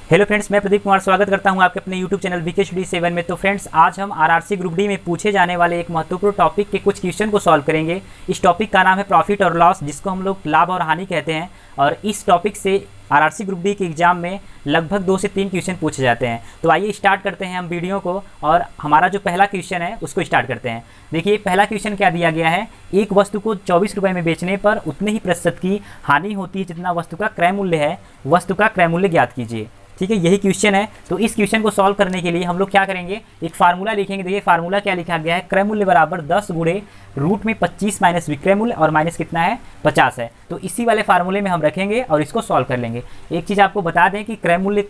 Hello friends, मैं प्रदीप कुमार स्वागत करता हूं आपके अपने यूट्यूब चैनल वीके स्टडी 7 में। तो फ्रेंड्स, आज हम आरआरसी ग्रुप डी में पूछे जाने वाले एक महत्वपूर्ण टॉपिक के कुछ क्वेश्चन को सॉल्व करेंगे। इस टॉपिक का नाम है प्रॉफिट और लॉस, जिसको हम लोग लाभ और हानि कहते हैं। और इस टॉपिक से आरआरसी ग्रुप डी के एग्जाम में लगभग 2 से 3 क्वेश्चन पूछे जाते हैं। तो आइए स्टार्ट करते हैं हम वीडियो को, और हमारा जो पहला क्वेश्चन है उसको स्टार्ट करते हैं। देखिए, पहला क्वेश्चन क्या दिया गया है, एक वस्तु को 24 रुपये में बेचने पर उतने ही प्रतिशत की हानि होती है जितना वस्तु का क्रय मूल्य है। वस्तु का क्रय मूल्य ज्ञात कीजिए। ठीक है, यही क्वेश्चन है। तो इस क्वेश्चन को सॉल्व करने के लिए हम लोग क्या करेंगे, एक फार्मूला लिखेंगे। देखिए फार्मूला क्या लिखा गया है, क्रय मूल्य बराबर 10 गुणे रूट में 25 माइनस विक्रय मूल्य, और माइनस कितना है 50 है। तो इसी वाले फार्मूले में हम रखेंगे और इसको सॉल्व कर लेंगे। एक चीज़ आपको बता दें कि क्रय मूल्य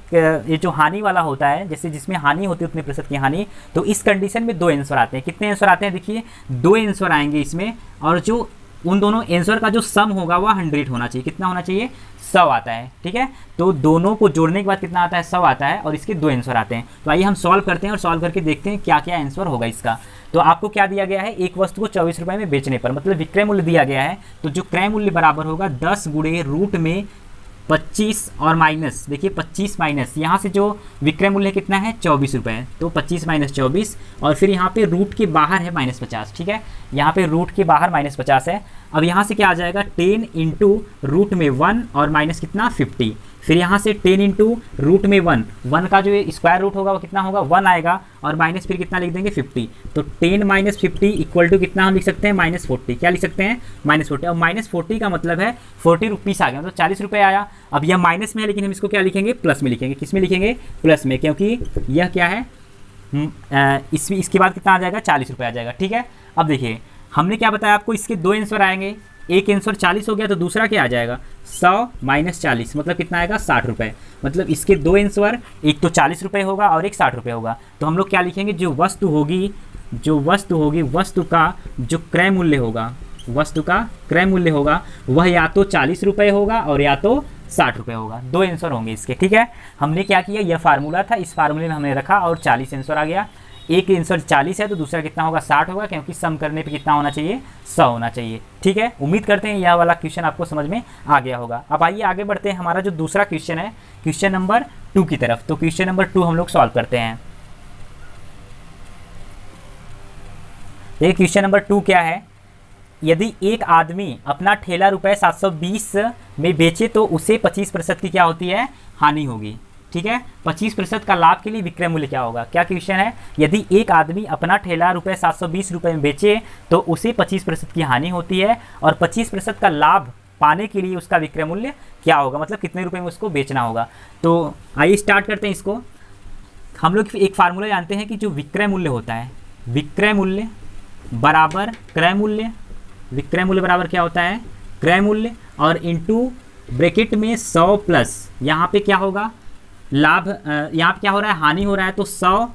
ये जो हानि वाला होता है, जैसे जिसमें हानि होती है उतने प्रतिशत की हानि, तो इस कंडीशन में 2 आंसर आते हैं। कितने आंसर आते हैं, देखिए 2 आंसर आएंगे इसमें, और जो उन दोनों आंसर का जो सम होगा वह 100 होना चाहिए। कितना होना चाहिए, 100 आता है। ठीक है, तो दोनों को जोड़ने के बाद कितना आता है, 100 आता है, और इसके 2 आंसर आते हैं। तो आइए हम सॉल्व करते हैं और सॉल्व करके देखते हैं क्या क्या आंसर होगा इसका। तो आपको क्या दिया गया है, एक वस्तु को 24 रुपये में बेचने पर, मतलब विक्रय मूल्य दिया गया है। तो जो क्रय मूल्य बराबर होगा 10 गुणे रूट में 25 और माइनस, देखिए 25 माइनस, यहाँ से जो विक्रय मूल्य कितना है 24 रुपये, तो 25 माइनस 24, और फिर यहाँ पे रूट के बाहर है -50। ठीक है, यहाँ पे रूट के बाहर -50 है। अब यहाँ से क्या आ जाएगा, 10 इंटू रूट में 1 और माइनस कितना 50। फिर यहाँ से 10 इंटू रूट में 1 का जो स्क्वायर रूट होगा वो कितना होगा 1 आएगा, और माइनस फिर कितना लिख देंगे 50। तो 10 माइनस 50 इक्वल टू कितना हम लिख सकते हैं -40। क्या लिख सकते हैं, -40। और -40 का मतलब है 40 रुपीस आ गया, मतलब 40 रुपये आया। अब यह माइनस में है, लेकिन हम इसको क्या लिखेंगे, प्लस में लिखेंगे। किस में लिखेंगे, प्लस में, क्योंकि यह क्या है, इसके बाद कितना आ जाएगा 40 रुपये आ जाएगा। ठीक है, अब देखिए हमने क्या बताया आपको, इसके 2 आंसर आएंगे। एक आंसर 40 हो गया, तो दूसरा क्या आ जाएगा 100 माइनस 40, मतलब कितना आएगा 60 रुपये। मतलब इसके 2 आंसर, एक तो 40 रुपये होगा और एक 60 रुपये होगा। तो हम लोग क्या लिखेंगे, जो वस्तु होगी वस्तु का जो क्रय मूल्य होगा, वस्तु का क्रय मूल्य होगा वह या तो 40 रुपये होगा और या तो 60 रुपये होगा। 2 आंसर होंगे इसके। ठीक है, हमने क्या किया, यह फार्मूला था, इस फार्मूले में हमने रखा और 40 आंसर आ गया। एक आंसर 40 है तो दूसरा कितना होगा 60 होगा, क्योंकि सम करने पे कितना होना चाहिए 100 होना चाहिए। ठीक है, उम्मीद करते हैं यह वाला क्वेश्चन आपको समझ में आ गया होगा। अब आइए आगे बढ़ते हैं, हमारा जो दूसरा क्वेश्चन है क्वेश्चन नंबर 2 की तरफ। तो क्वेश्चन नंबर 2 हम लोग सॉल्व करते हैं। देखिए क्वेश्चन नंबर 2 क्या है, यदि एक आदमी अपना ठेला रुपये 720 में बेचे तो उसे 25% की क्या होती है, हानि होगी। ठीक है, 25% का लाभ के लिए विक्रय मूल्य क्या होगा। क्या क्वेश्चन है, यदि एक आदमी अपना ठेला रुपये 720 रुपये में बेचे तो उसे 25% की हानि होती है, और 25% का लाभ पाने के लिए उसका विक्रय मूल्य क्या होगा, मतलब कितने रुपए में उसको बेचना होगा। तो आइए स्टार्ट करते हैं इसको। हम लोग एक फार्मूला जानते हैं कि जो विक्रय मूल्य होता है, विक्रय मूल्य बराबर क्रय मूल्य, विक्रय मूल्य बराबर क्या होता है, क्रय मूल्य, और इंटू ब्रैकेट में 100 प्लस, यहाँ पे क्या होगा लाभ, यहाँ पे क्या हो रहा है, हानि हो रहा है, तो 100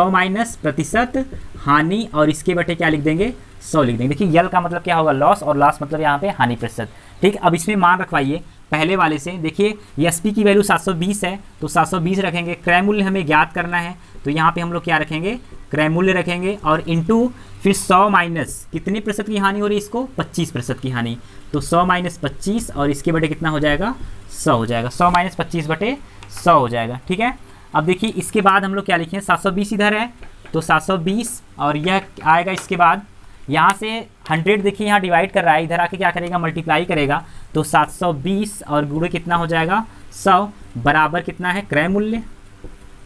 माइनस प्रतिशत हानि, और इसके बटे क्या लिख देंगे 100 लिख देंगे। देखिए यल का मतलब क्या होगा, लॉस, और लॉस मतलब यहाँ पे हानि प्रतिशत। ठीक, अब इसमें मान रखवाइए पहले वाले से। देखिए एसपी की वैल्यू 720 है, तो 720 रखेंगे। क्रय मूल्य हमें ज्ञात करना है, तो यहाँ पे हम लोग क्या रखेंगे, क्रय मूल्य रखेंगे, और इंटू फिर 100 माइनस कितने प्रतिशत की हानि हो रही है इसको, 25% की हानि। तो 100 माइनस 25, और इसके बटे कितना हो जाएगा 100 हो जाएगा। 100 माइनस 25 बटे 100 हो जाएगा। ठीक है, अब देखिए इसके बाद हम लोग क्या लिखें, 720 इधर है तो 720, और यह आएगा इसके बाद यहाँ से 100, देखिए यहाँ डिवाइड कर रहा है, इधर आके क्या करेगा मल्टीप्लाई करेगा, तो 720 और गुणे कितना हो जाएगा 100, बराबर कितना है क्रय मूल्य,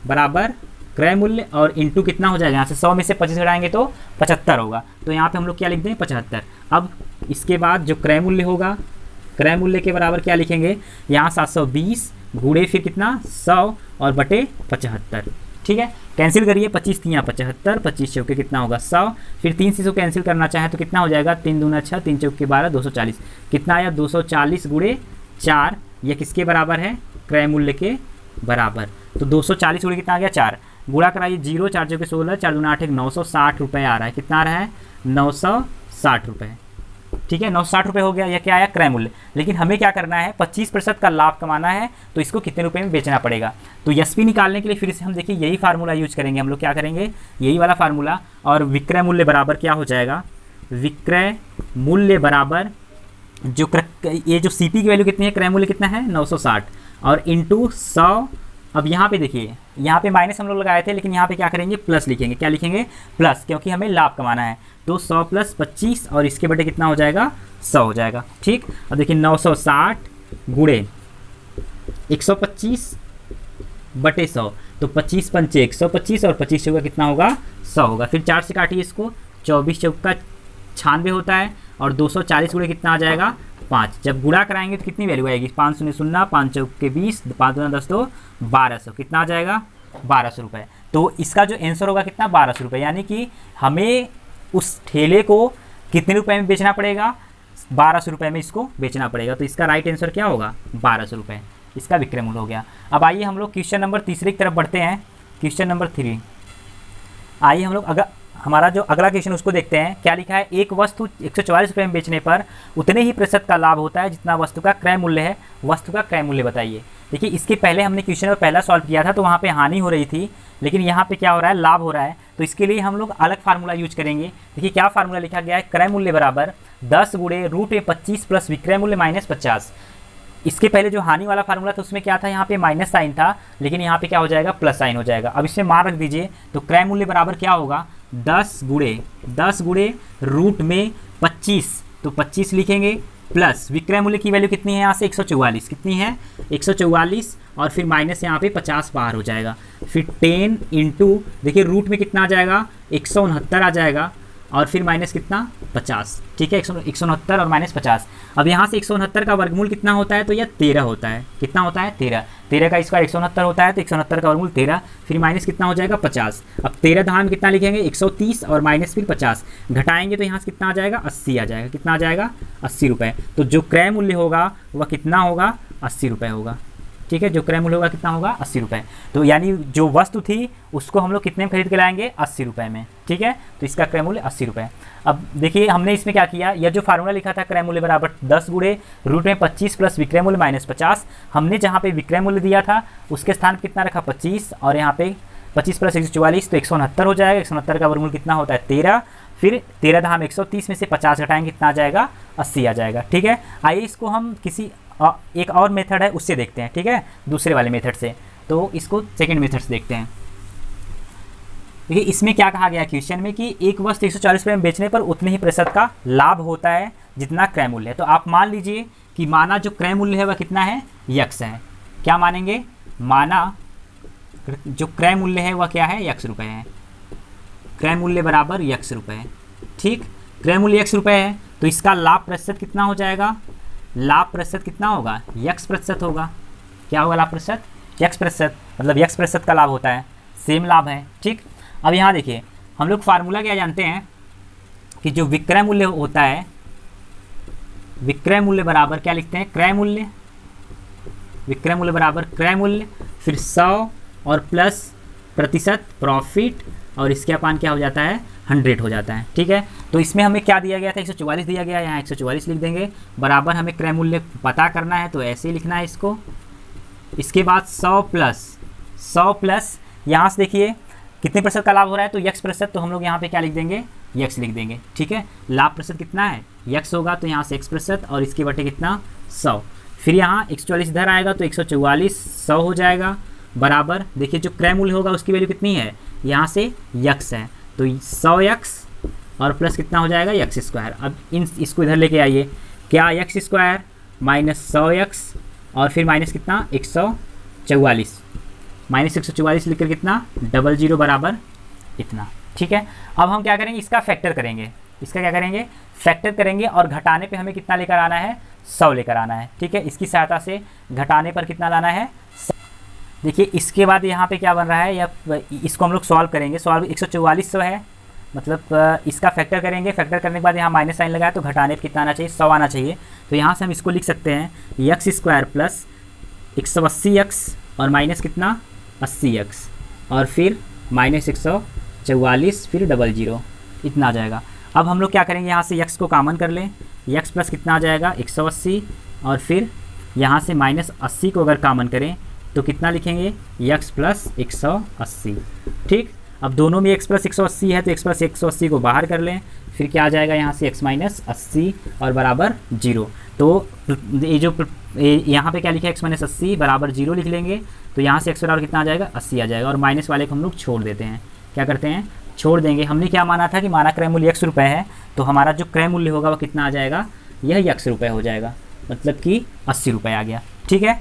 बराबर क्रय मूल्य, और इंटू कितना हो जाएगा, यहाँ से 100 में से 25 घटाएंगे तो 75 होगा। तो यहाँ पे हम लोग क्या लिख दें 75। अब इसके बाद जो क्रय मूल्य होगा, क्रय मूल्य के बराबर क्या लिखेंगे, यहाँ 720 गुणे फिर कितना 100 और बटे 75। ठीक है, कैंसिल करिए, 25 3 75, 25 चौके कितना होगा 100, फिर 3 से इसको कैंसिल करना चाहें तो कितना हो जाएगा, 3 दूना 6, 3 चौके 12, 240। कितना आया 240 गुणे 4, यह किसके बराबर है, क्रय मूल्य के बराबर। तो 240 गुणे कितना आ गया 4, गुणा कराइए 0, 4 चौके 16, 4 दूना 8, 960 रुपये आ रहा है। कितना आ रहा है 960 रुपये। ठीक है, 960 रुपये हो गया, यह क्या आया क्रय मूल्य। लेकिन हमें क्या करना है, 25% का लाभ कमाना है, तो इसको कितने रुपए में बेचना पड़ेगा। तो एसपी निकालने के लिए फिर से हम देखिए यही फार्मूला यूज करेंगे। हम लोग क्या करेंगे, यही वाला फार्मूला, और विक्रय मूल्य बराबर क्या हो जाएगा, विक्रय मूल्य बराबर जो ये जो सीपी की वैल्यू कितनी है, क्रय मूल्य कितना है 960, और इंटू 100। अब यहाँ पे देखिए, यहाँ पे माइनस हम लोग लगाए थे, लेकिन यहाँ पे क्या करेंगे, प्लस लिखेंगे। क्या लिखेंगे, प्लस, क्योंकि हमें लाभ कमाना है। तो 100 प्लस 25 और इसके बटे कितना हो जाएगा, 100 हो जाएगा। ठीक, अब देखिए 960 गुणे 125 बटे 100, तो 25 पंचे 125 और 25 चौका कितना होगा, 100 होगा। फिर 4 से काटिए इसको, 24 चौका 96 होता है, और 240 गुणे कितना आ जाएगा, 5। जब गुणा कराएंगे तो कितनी वैल्यू आएगी, 5 शून्य शून्य, 5 चौके 20, 5 दूना 10, तो 1200। कितना आ जाएगा, 1200 रुपये। तो इसका जो आंसर होगा कितना, 1200 रुपये। यानी कि हमें उस ठेले को कितने रुपए में बेचना पड़ेगा, 1200 रुपये में इसको बेचना पड़ेगा। तो इसका राइट आंसर क्या होगा, 1200 रुपये। इसका विक्रय मूल्य हो गया। अब आइए हम लोग क्वेश्चन नंबर 3 की तरफ बढ़ते हैं। क्वेश्चन नंबर 3, आइए हम लोग अगर हमारा जो अगला क्वेश्चन उसको देखते हैं। क्या लिखा है, एक वस्तु 144 रुपये में बेचने पर उतने ही प्रतिशत का लाभ होता है जितना वस्तु का क्रय मूल्य है। वस्तु का क्रय मूल्य बताइए। देखिए, इसके पहले हमने क्वेश्चन में पहला सॉल्व किया था, तो वहाँ पे हानि हो रही थी, लेकिन यहाँ पे क्या हो रहा है, लाभ हो रहा है। तो इसके लिए हम लोग अलग फार्मूला यूज करेंगे। देखिए क्या फार्मूला लिखा गया है, क्रय मूल्य बराबर 10 गुणे रूट 25 प्लस विक्रय मूल्य माइनस 50। इसके पहले जो हानि वाला फार्मूला था उसमें क्या था, यहाँ पे माइनस साइन था, लेकिन यहाँ पे क्या हो जाएगा, प्लस साइन हो जाएगा। अब इसमें मान रख दीजिए, तो क्रय मूल्य बराबर क्या होगा, 10 गुणे रूट में 25, तो 25 लिखेंगे, प्लस विक्रय मूल्य की वैल्यू कितनी है यहाँ से, 144। कितनी है, 144, और फिर माइनस यहाँ पे 50 बाहर हो जाएगा। फिर 10 इंटू, देखिए रूट में कितना आ जाएगा, 169 आ जाएगा, और फिर माइनस कितना, 50। ठीक है, 169 और माइनस 50। अब यहाँ से 169 का वर्गमूल कितना होता है, तो यह 13 होता है। कितना होता है, 13 का स्क्वायर 169 होता है, तो 169 का वर्गमूल 13, फिर माइनस कितना हो जाएगा, 50। अब 13 धाम कितना लिखेंगे, 130, और माइनस फिर 50 घटाएंगे तो यहाँ से कितना आ जाएगा, 80 आ जाएगा। कितना आ जाएगा, 80 रुपये। तो जो क्रय मूल्य होगा वह कितना होगा, 80 रुपये होगा। ठीक है, जो क्रय मूल्य होगा कितना होगा, 80 रुपये। तो यानी जो वस्तु थी उसको हम लोग कितने में खरीद के लाएंगे, 80 रुपये में। ठीक है, तो इसका क्रय मूल्य 80 रुपये। अब देखिए हमने इसमें क्या किया, यह जो फार्मूला लिखा था क्रय मूल्य बराबर 10 गुणे रूट में 25 प्लस विक्रय मूल्य माइनस 50, हमने जहाँ पे विक्रय मूल्य दिया था उसके स्थान पर कितना रखा, 25, और यहाँ पे 25 प्लस 144, तो 169 हो जाएगा। 169 का वर्गमूल कितना होता है, 13, फिर 13 धाम 130 में से 50 घटाएंगे, कितना आ जाएगा, 80 आ जाएगा। ठीक है, आइए इसको हम किसी एक और मेथड है उससे देखते हैं। ठीक है, दूसरे वाले मेथड से, तो इसको सेकंड मेथड से देखते हैं। देखिए इसमें क्या कहा गया क्वेश्चन में कि एक वस्तु 140 रुपये में बेचने पर उतने ही प्रतिशत का लाभ होता है जितना क्रय मूल्य है। तो आप मान लीजिए कि माना जो क्रय मूल्य है वह कितना है, यक्स है। क्या मानेंगे, माना जो क्रय मूल्य है वह क्या है, यक्स रुपये है। क्रय मूल्य बराबर यक्स रुपये। ठीक, क्रय मूल्य यक्स रुपये है, तो इसका लाभ प्रतिशत कितना हो जाएगा, लाभ प्रतिशत कितना होगा, यक्स प्रतिशत होगा। क्या होगा लाभ प्रतिशत, यक्स प्रतिशत, मतलब यक्स प्रतिशत का लाभ होता है, सेम लाभ है। ठीक, अब यहाँ देखिए हम लोग फार्मूला क्या जानते हैं कि जो विक्रय मूल्य होता है, विक्रय मूल्य बराबर क्या लिखते हैं, क्रय मूल्य, विक्रय मूल्य बराबर क्रय मूल्य, फिर 100 और प्लस प्रतिशत प्रॉफिट, और इसके अपान क्या हो जाता है, 100 हो जाता है। ठीक है, तो इसमें हमें क्या दिया गया था, 144 दिया गया है, यहाँ 144 लिख देंगे, बराबर हमें क्रय मूल्य पता करना है तो ऐसे ही लिखना है इसको। इसके बाद 100 प्लस यहाँ से देखिए कितने प्रतिशत का लाभ हो रहा है, तो यक्स प्रतिशत, तो हम लोग यहाँ पे क्या लिख देंगे, यक्स लिख देंगे। ठीक है, लाभ प्रतिशत कितना है, यक्स होगा, तो यहाँ से एक्स प्रतिशत, और इसके बटे कितना, 100। फिर यहाँ 144 इधर आएगा तो 144 100 हो जाएगा, बराबर देखिए जो क्रय मूल्य होगा उसकी वैल्यू कितनी है, यहाँ से यक्स है, तो 100 यक्स और प्लस कितना हो जाएगा, यक्स स्क्वायर। अब इसको इधर लेके आइए, क्या यक्स स्क्वायर माइनस 100 यक्स, और फिर माइनस कितना, 144, माइनस 144 लिखकर कितना, 00 बराबर इतना। ठीक है, अब हम क्या करेंगे, इसका फैक्टर करेंगे। इसका क्या करेंगे, फैक्टर करेंगे, और घटाने पे हमें कितना लेकर आना है, 100 लेकर आना है। ठीक है, इसकी सहायता से घटाने पर कितना लाना है, देखिए इसके बाद यहाँ पे क्या बन रहा है, या इसको हम लोग सॉल्व करेंगे। सॉल्व 144 100 है, मतलब इसका फैक्टर करेंगे। फैक्टर करने के बाद यहाँ माइनस साइन लगाया तो घटाने पर कितना आना चाहिए, 100 आना चाहिए। तो यहाँ से हम इसको लिख सकते हैं, यक्स स्क्वायर प्लस 180 यक्स और माइनस कितना, 80 यक्स, और फिर माइनस 144, फिर 00, इतना आ जाएगा। अब हम लोग क्या करेंगे, यहाँ से यक्स को कॉमन कर लें, यक्स प्लस कितना आ जाएगा, 180, और फिर यहाँ से माइनस 80 को अगर कॉमन करें तो कितना लिखेंगे, यक्स प्लस 180। ठीक, अब दोनों में x प्लस 180 है तो x प्लस 180 को बाहर कर लें, फिर क्या आ जाएगा यहाँ से x माइनस 80 और बराबर 0। तो ये जो यहाँ पे क्या लिखा है x माइनस 80 बराबर 0 लिख लेंगे। तो यहाँ से x बराबर कितना आ जाएगा 80 आ जाएगा, और माइनस वाले को हम लोग छोड़ देते हैं। क्या करते हैं, छोड़ देंगे। हमने क्या माना था कि माना क्रय मूल्य x रुपये है, तो हमारा जो क्रय मूल्य होगा वो कितना आ जाएगा, यह x रुपये हो जाएगा, मतलब कि 80 रुपये आ गया। ठीक है,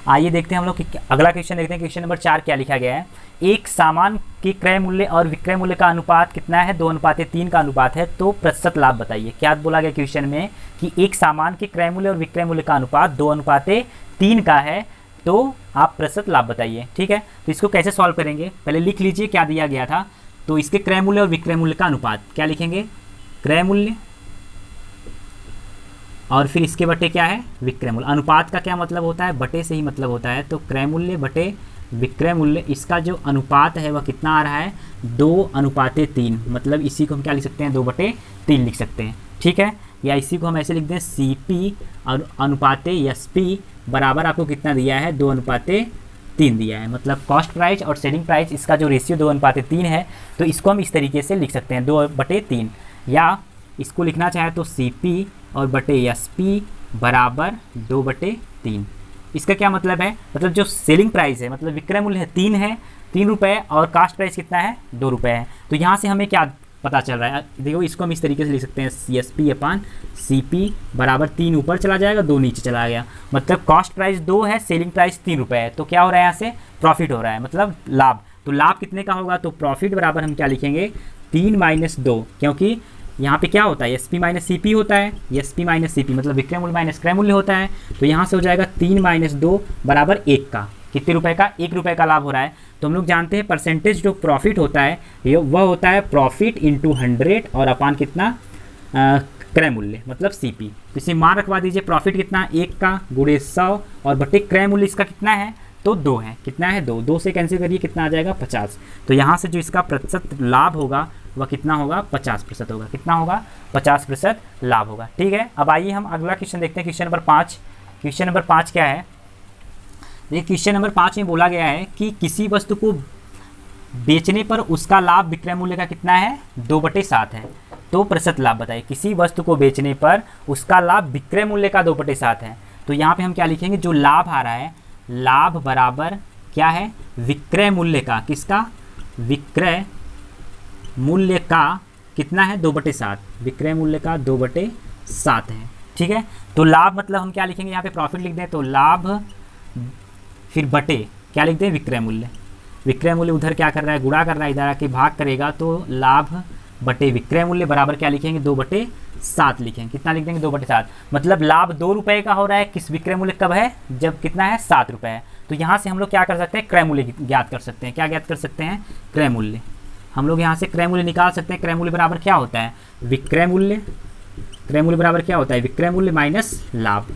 आइए देखते हैं हम लोग कि अगला क्वेश्चन देखते हैं। क्वेश्चन नंबर 4 क्या लिखा गया है। एक सामान के क्रय मूल्य और विक्रय मूल्य का अनुपात कितना है, 2:3 का अनुपात है, तो प्रतिशत लाभ बताइए। क्या बोला गया क्वेश्चन में कि एक सामान के क्रय मूल्य और विक्रय मूल्य का अनुपात 2:3 का है, तो आप प्रतिशत लाभ बताइए। ठीक है, तो इसको कैसे सॉल्व करेंगे, पहले लिख लीजिए क्या दिया गया था। तो इसके क्रय मूल्य और विक्रय मूल्य का अनुपात क्या लिखेंगे, क्रय मूल्य और फिर इसके बटे क्या है, विक्रय मूल्य। अनुपात का क्या मतलब होता है, बटे से ही मतलब होता है। तो क्रय मूल्य बटे विक्रय मूल्य, इसका जो अनुपात है वह कितना आ रहा है, 2:3। मतलब इसी को हम क्या लिख सकते हैं, 2/3 लिख सकते हैं। ठीक है, या इसी को हम ऐसे लिख दें, CP और अनुपाते SP बराबर आपको कितना दिया है, 2:3 दिया है। मतलब कॉस्ट प्राइस और सेलिंग प्राइस, इसका जो रेशियो 2:3 है, तो इसको हम इस तरीके से लिख सकते हैं 2/3। या इसको लिखना चाहे तो CP और बटे SP बराबर 2/3। इसका क्या मतलब है, मतलब जो सेलिंग प्राइस है, मतलब विक्रय मूल्य है 3 रुपये और कास्ट प्राइस कितना है, 2 रुपये है। तो यहाँ से हमें क्या पता चल रहा है, देखो इसको हम इस तरीके से लिख सकते हैं, SP/CP बराबर 3 ऊपर चला जाएगा, 2 नीचे चला गया। मतलब कॉस्ट प्राइस 2 है, सेलिंग प्राइस 3 रुपये है, तो क्या हो रहा है, यहाँ से प्रॉफिट हो रहा है, मतलब लाभ। तो लाभ कितने का होगा, तो प्रॉफिट बराबर हम क्या लिखेंगे, 3 - 2, क्योंकि यहाँ पे क्या होता है, SP - CP होता है। SP - CP मतलब विक्रय मूल्य माइनस क्रय मूल्य होता है। तो यहाँ से हो जाएगा 3 - 2 बराबर 1 का। कितने रुपए का, 1 रुपये का लाभ हो रहा है। तो हम लोग जानते हैं परसेंटेज जो प्रॉफिट होता है वह होता है प्रॉफिट इंटू 100 और अपान कितना, क्रय मूल्य मतलब CP। तो इसे मान रखवा दीजिए, प्रॉफिट कितना 1 का गुणे 100 और बटे क्रय मूल्य इसका कितना है, तो 2 है। कितना है, 2 से कैंसिल करिए, कितना आ जाएगा 50। तो यहाँ से जो इसका प्रतिशत लाभ होगा वह कितना होगा, 50% होगा। कितना होगा, 50% लाभ होगा। ठीक है, अब आइए हम अगला क्वेश्चन देखते हैं। Question number 5। क्वेश्चन नंबर 5 क्या है, देखिए क्वेश्चन नंबर 5 में बोला गया है कि किसी वस्तु को बेचने पर उसका लाभ विक्रय मूल्य का कितना है, 2/7 है, तो प्रतिशत लाभ बताइए। किसी वस्तु को बेचने पर उसका लाभ विक्रय मूल्य का 2/7 है, तो यहाँ पे हम क्या लिखेंगे, जो लाभ आ रहा है, लाभ बराबर क्या है, विक्रय मूल्य का, किसका, विक्रय मूल्य का कितना है, 2/7। विक्रय मूल्य का 2/7 है। ठीक है, तो लाभ मतलब हम क्या लिखेंगे, यहाँ पे प्रॉफिट लिख दें, तो लाभ फिर बटे क्या लिख दें, विक्रय मूल्य। विक्रय मूल्य उधर क्या कर रहा है, गुणा कर रहा है, इधर आके भाग करेगा, तो लाभ बटे विक्रय मूल्य बराबर क्या लिखेंगे, 2/7 लिखेंगे। कितना लिख देंगे, 2/7। मतलब लाभ 2 रुपये का हो रहा है, किस विक्रय मूल्य कब है, जब कितना है, 7 रुपये है। तो यहाँ से हम लोग क्या कर सकते हैं, क्रय मूल्य ज्ञात कर सकते हैं। क्या ज्ञात कर सकते हैं, क्रय मूल्य। हम लोग यहाँ से क्रय मूल्य निकाल सकते हैं। क्रय मूल्य बराबर क्या होता है, विक्रय मूल्य। क्रय मूल्य बराबर क्या होता है, विक्रय मूल्य माइनस लाभ।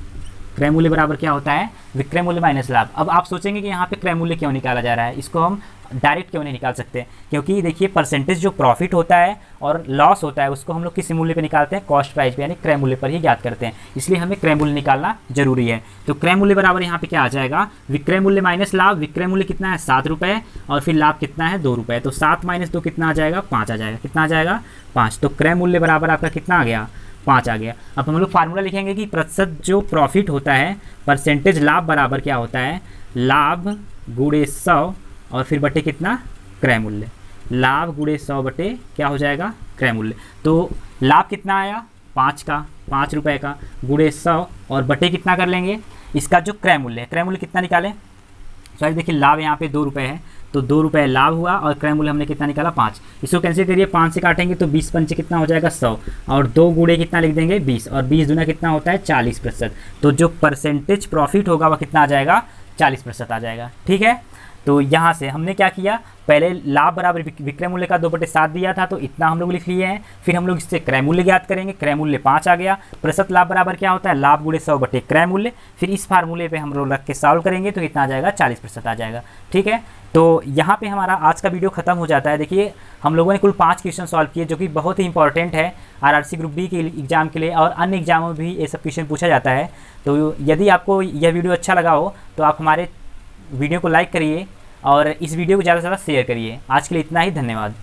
क्रय मूल्य बराबर क्या होता है, विक्रय मूल्य माइनस लाभ। अब आप सोचेंगे कि यहाँ पे क्रय मूल्य क्यों निकाला जा रहा है, इसको हम डायरेक्ट क्यों नहीं निकाल सकते, क्योंकि देखिए परसेंटेज जो प्रॉफिट होता है और लॉस होता है उसको हम लोग किस मूल्य पे निकालते हैं, कॉस्ट प्राइस पे, यानी क्रय मूल्य पर ही ज्ञात करते हैं। इसलिए हमें क्रय मूल्य निकालना जरूरी है। तो क्रय मूल्य बराबर यहाँ पे क्या आ जाएगा, विक्रय मूल्य माइनस लाभ। विक्रय मूल्य कितना है, 7 रुपये, और फिर लाभ कितना है, 2 रुपये। तो 7 - 2 कितना आ जाएगा, 5 आ जाएगा। कितना आ जाएगा, 5। तो क्रय मूल्य बराबर आपका कितना आ गया, 5 आ गया। अब हम लोग फार्मूला लिखेंगे कि प्रतिशत जो प्रॉफिट होता है, परसेंटेज लाभ बराबर क्या होता है, लाभ गुणे 100 और फिर बटे कितना, क्रय मूल्य। लाभ गुणे 100 बटे क्या हो जाएगा, क्रय मूल्य। तो लाभ कितना आया, 5 का, 5 रुपये का, गुणे 100 और बटे कितना कर लेंगे, इसका जो क्रय मूल्य है। क्रय मूल्य कितना निकालें, सॉरी देखिए लाभ यहाँ पे 2 रुपये है, तो 2 रुपये लाभ हुआ और क्रय मूल्य हमने कितना निकाला, 5। इसको कैंसिल करिए, 5 से काटेंगे तो 20 पंचे कितना हो जाएगा, 100, और 2 गुणे कितना लिख देंगे, 20, और 20 दूना कितना होता है, 40%। तो जो परसेंटेज प्रॉफिट होगा वह कितना आ जाएगा, 40% आ जाएगा। ठीक है, तो यहाँ से हमने क्या किया, पहले लाभ बराबर विक्रय मूल्य का 2/7 दिया था, तो इतना हम लोग लिख लिए हैं। फिर हम लोग इससे क्रय मूल्य ज्ञात करेंगे, क्रय मूल्य 5 आ गया। प्रतिशत लाभ बराबर क्या होता है, लाभ गुणे 100 बटे क्रय मूल्य। फिर इस फार्मूले पे हम लोग रख के सॉल्व करेंगे तो कितना आ जाएगा, 40% आ जाएगा। ठीक है, तो यहाँ पे हमारा आज का वीडियो खत्म हो जाता है। देखिए हम लोगों ने कुल 5 क्वेश्चन सॉल्व किए, जो कि बहुत ही इंपॉर्टेंट है RRC ग्रुप डी के एग्जाम के लिए, और अन्य एग्जामों में भी ये सब क्वेश्चन पूछा जाता है। तो यदि आपको यह वीडियो अच्छा लगा हो तो आप हमारे वीडियो को लाइक करिए और इस वीडियो को ज़्यादा से ज़्यादा शेयर करिए। आज के लिए इतना ही, धन्यवाद।